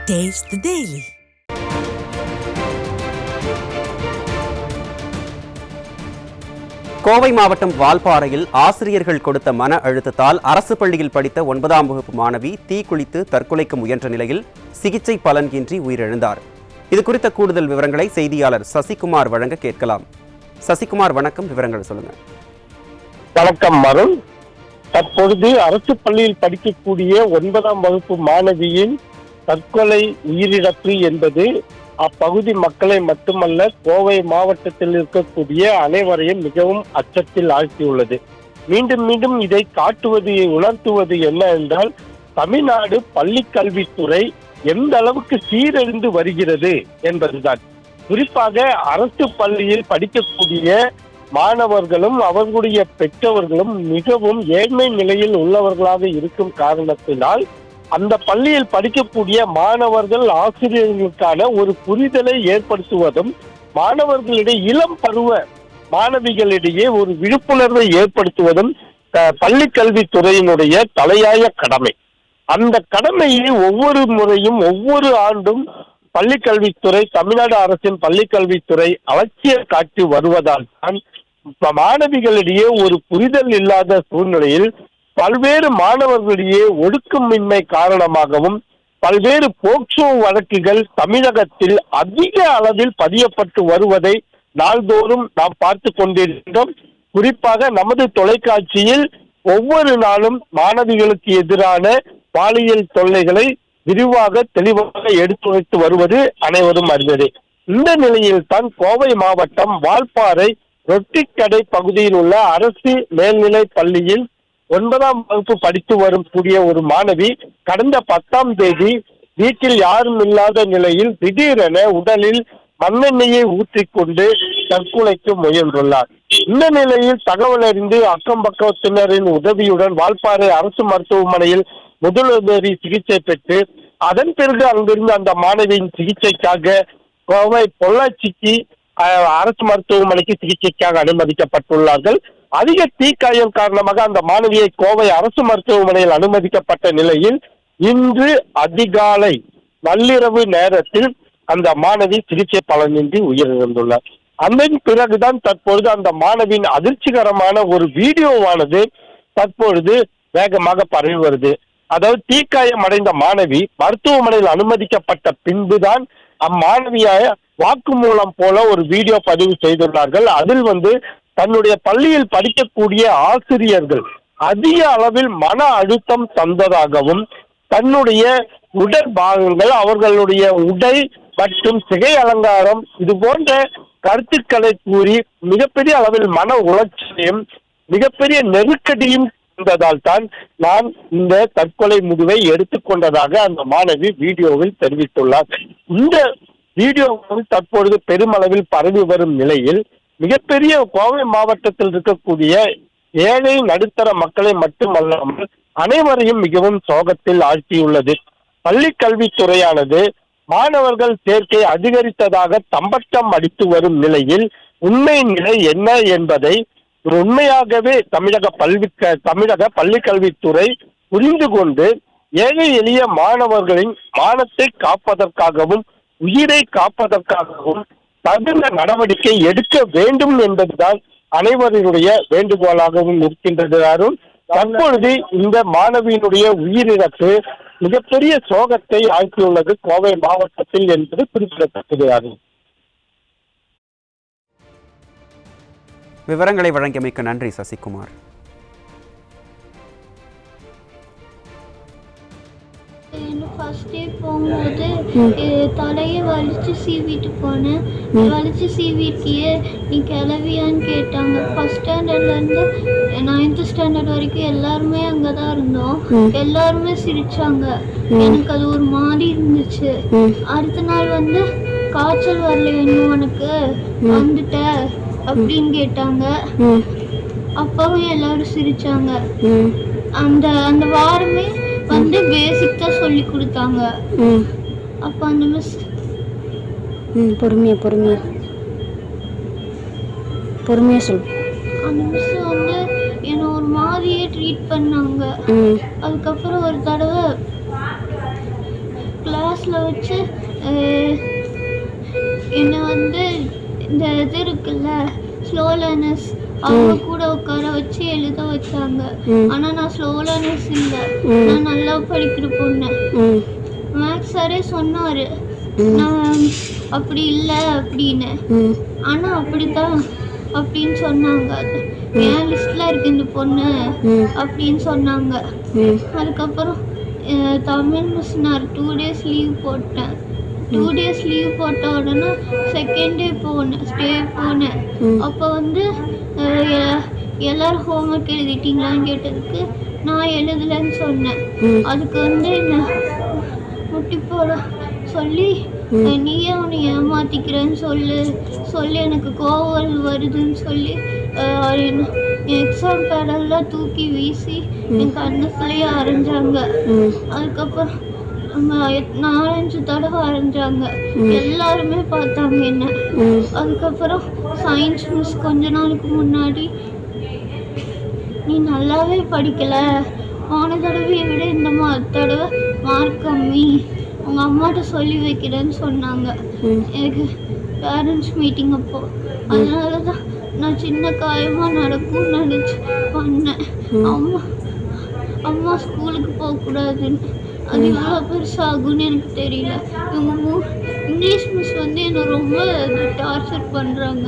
Taste the Daily. Kovai மாவட்டம் வால்பாறையில் ஆசிரியர்கள் கொடுத்த மன அழுத்தத்தால் அரசு பள்ளியில் படித்த 9ஆம் வகுப்பு மாணவி தீக்குளித்து தற்கொலைக்கு முயன்ற நிலையில் சிகிச்சை பலனின்றி உயிரிழந்தார். இது குறித்த கூடுதல் விவரங்களை செய்தியாளர் சசிகுமார் வழங்க கேட்கலாம். சசிகுமார், வணக்கம். விவரங்கள் சொல்லுங்க. வணக்கம் மருண். தற்பொழுது அரசு பள்ளியில் படிக்கக்கூடிய 9ஆம் வகுப்பு மாணவியின் தற்கொலை உயிரிழப்பு என்பது அப்பகுதி மக்களை மட்டுமல்ல, கோவை மாவட்டத்தில் இருக்கக்கூடிய அனைவரையும் மிகவும் அச்சத்தில் ஆழ்த்தியுள்ளது. மீண்டும் மீண்டும் இதை உணர்த்துவது என்ன என்றால், தமிழ்நாடு பள்ளி கல்வித்துறை எந்த அளவுக்கு சீரழிந்து வருகிறது என்பதுதான். குறிப்பாக அரசு பள்ளியில் படிக்கக்கூடிய மாணவர்களும் அவர்களுடைய பெற்றவர்களும் மிகவும் ஏழ்மை நிலையில் உள்ளவர்களாக இருக்கும் காரணத்தினால் அந்த பள்ளியில் படிக்கக்கூடிய மாணவர்கள் ஆசிரியர்களுக்கான ஒரு புரிதலை ஏற்படுத்துவதும், மாணவர்களிடையே இளம் பருவ மாணவிகளிடையே ஒரு விழிப்புணர்வை ஏற்படுத்துவதும் பள்ளி கல்வித்துறையினுடைய தலையாய கடமை. அந்த கடமையை ஒவ்வொரு முறையும் ஒவ்வொரு ஆண்டும் பள்ளிக்கல்வித்துறை, தமிழ்நாடு அரசின் பள்ளிக்கல்வித்துறை அலட்சியம் காட்டி வருவதால் தான் மாணவிகளிடையே ஒரு புரிதல் இல்லாத சூழ்நிலையில் பல்வேறு மாணவர்களிடையே ஒடுக்கமின்மை காரணமாகவும் பல்வேறு போக்சோ வழக்குகள் தமிழகத்தில் அதிக அளவில் பதியப்பட்டு வருவதை நாள்தோறும் நாம் பார்த்து கொண்டிருக்கிறோம். குறிப்பாக நமது தொலைக்காட்சியில் ஒவ்வொரு நாளும் மாணவிகளுக்கு எதிரான பாலியல் தொல்லைகளை விரிவாக தெளிவாக எடுத்துரைத்து வருவது அனைவரும் அறிந்ததே. இந்த நிலையில் தான் கோவை மாவட்டம் வால்பாறை ரொட்டிக்கடை பகுதியில் உள்ள அரசு மேல்நிலை பள்ளியில் 9ஆம் வகுப்பு படித்து வரும் கூடிய ஒரு மாணவி கடந்த 10ஆம் தேதி வீட்டில் யாரும் இல்லாத நிலையில் திடீரென உடலில் மண்ணெண்ணெயை ஊற்றிக்கொண்டு தற்கொலைக்கு முயன்றுள்ளார். இந்த நிலையில் தகவல் அறிந்து அக்கம் பக்கத்தினரின் உதவியுடன் வால்பாறை அரசு மருத்துவமனையில் முதலுதவி சிகிச்சை பெற்று அதன் பிறகு அங்கிருந்து அந்த மாணவியின் சிகிச்சைக்காக கோவை பொள்ளாச்சிக்கு அரசு மருத்துவமனைக்கு சிகிச்சைக்காக அனுமதிக்கப்பட்டுள்ளார்கள். அதிக தீக்காயம் காரணமாக அந்த மாணவியை கோவை அரசு மருத்துவமனையில் அனுமதிக்கப்பட்ட நிலையில் இன்று அதிகாலை நள்ளிரவு நேரத்தில் அந்த மாணவி சிகிச்சை பலனின்றி உயிரிழந்துள்ளார். அதன் பிறகுதான் தற்பொழுது அந்த மாணவியின் அதிர்ச்சிகரமான ஒரு வீடியோவானது தற்பொழுது வேகமாக பரவி வருது. அதாவது தீக்காயம் அடைந்த மாணவி மருத்துவமனையில் அனுமதிக்கப்பட்ட பின்புதான் அம்மாணவியாய வாக்குமூலம் போல ஒரு வீடியோ பதிவு செய்துள்ளார்கள். அதில் தன்னுடைய பள்ளியில் படிக்கக்கூடிய ஆசிரியர்கள் அதிக அளவில் மன அழுத்தம் தந்ததாகவும், தன்னுடைய உடல் பாகங்கள், அவர்களுடைய உடை மற்றும் சிகை அலங்காரம் இது போன்ற கருத்துக்களை கூறி மிகப்பெரிய அளவில் மன உளைச்சலையும் மிகப்பெரிய நெருக்கடியும் தந்ததால் தான் நான் இந்த தற்கொலை முடிவை எடுத்துக்கொண்டதாக அந்த மாணவி வீடியோவில் தெரிவித்துள்ளார். இந்த வீடியோ தற்பொழுது பெருமளவில் பரவி வரும் நிலையில் மிகப்பெரிய கோவை மாவட்டத்தில் இருக்கக்கூடிய ஏழை நடுத்தர மக்களை மட்டுமல்லாமல் அனைவரையும் மிகவும் சோகத்தில் ஆழ்த்தியுள்ளது. பள்ளி கல்வித்துறையானது மாணவர்கள் சேர்க்கை அதிகரித்ததாக தம்பட்டம் அடித்து வரும் நிலையில் உண்மை நிலை என்ன என்பதை உண்மையாகவே தமிழக பள்ளி கல்வித்துறை புரிந்து கொண்டு ஏழை எளிய மாணவர்களின் மானத்தை காப்பதற்காகவும் உயிரை காப்பதற்காகவும் தகுந்த நடவடிக்கை எடுக்க வேண்டும் என்பதுதான் அனைவருடைய வேண்டுகோளாகவும் இருக்கின்றது. தற்பொழுது இந்த மாணவியினுடைய உயிரிழப்பு மிகப்பெரிய சோகத்தை ஆழ்த்தியுள்ளது கோவை மாவட்டத்தில் என்பது குறிப்பிடத்தக்கது. விவரங்களை வழங்கியமைக்கு நன்றி சசிகுமார். ஃபர்ஸ்ட் டே போகும்போது தலையை வலிச்சு சீவிட்டு போனேன். வலிச்சு சீவிட்டியே நீ கிளவியான்னு கேட்டாங்க. ஃபர்ஸ்ட் ஸ்டாண்டர்ட்லேருந்து 9th ஸ்டாண்டர்ட் வரைக்கும் எல்லாருமே அங்கே தான் இருந்தோம். எல்லாருமே சிரிச்சாங்க. எனக்கு அது ஒரு மாதிரி இருந்துச்சு. அடுத்த நாள் காய்ச்சல் வரல வேணும் உனக்கு வந்துட்ட அப்படின்னு கேட்டாங்க. அப்பவும் எல்லாரும் சிரிச்சாங்க. அந்த வாரமே பேசிக் தான் சொல்லி கொடுத்தாங்க. அப்போ அந்த மிஸ் பொறுமையா சொல்லு. அந்த மிஸ் என்னை ஒரு மாதிரியே ட்ரீட் பண்ணாங்க. அதுக்கப்புறம் ஒரு தடவை கிளாஸ் கிளாஸில் வச்சு என்னை வந்து இந்த இது இருக்குல்ல ஸ்லோ லேர்னர்ஸ் அவங்க கூட உட்கார வச்சு எழுத வச்சாங்க. ஆனால் நான் ஸ்லோ லேர்னர்ஸ் இல்லை, நான் நல்லா படிக்கிற பொண்ணு. மேக்ஸ் சாரே சொன்னார் நான் அப்படி இல்லை அப்படின்னு. ஆனால் அப்படித்தான் அப்படின்னு சொன்னாங்க. என் லிஸ்ட்டில் இருக்கு இந்த பொண்ணு அப்படின்னு சொன்னாங்க. அதுக்கப்புறம் தமிழ் மிஸ் நான் 2 days லீவ் போட்டேன். 2 days லீவ் போட்ட உடனே செகண்ட் டே போனேன். அப்போ வந்து எல்லோரும் ஹோம்ஒர்க் எழுதிட்டீங்களான்னு கேட்டதுக்கு நான் எழுதலைன்னு சொன்னேன். அதுக்கு வந்து என்ன முட்டி போட சொல்லி நீயே உன்னை ஏமாத்திக்கிறேன்னு சொல்லி எனக்கு கோவம் வருதுன்னு சொல்லி என் எக்ஸாம் பேடெல்லாம் தூக்கி வீசி என் கண்ணத்துலேயே அரைஞ்சாங்க. அதுக்கப்புறம் 4-5 தடவை அரைஞ்சாங்க. எல்லாருமே பார்த்தாங்க என்ன. அதுக்கப்புறம் சயின்ஸ் மிஸ் கொஞ்ச நாளுக்கு முன்னாடி நீ நல்லாவே படிக்கலை, போன தடவையை விட இந்த தடவை மார்க் கம்மி, உங்கள் அம்மாட்ட சொல்லி வைக்கிறேன்னு சொன்னாங்க எனக்கு பேரண்ட்ஸ் மீட்டிங் அப்போ. அதனால தான் நான் சின்ன காயமாக நடக்கும்னு நினச்சி பண்ணேன். அம்மா ஸ்கூலுக்கு போகக்கூடாதுன்னு. அது எவ்வளோ பெருசாகும்னு எனக்கு தெரியல. இவங்க இங்கிலீஷ் மிஸ் வந்து என்னை ரொம்ப டார்ச்சர் பண்ணுறாங்க.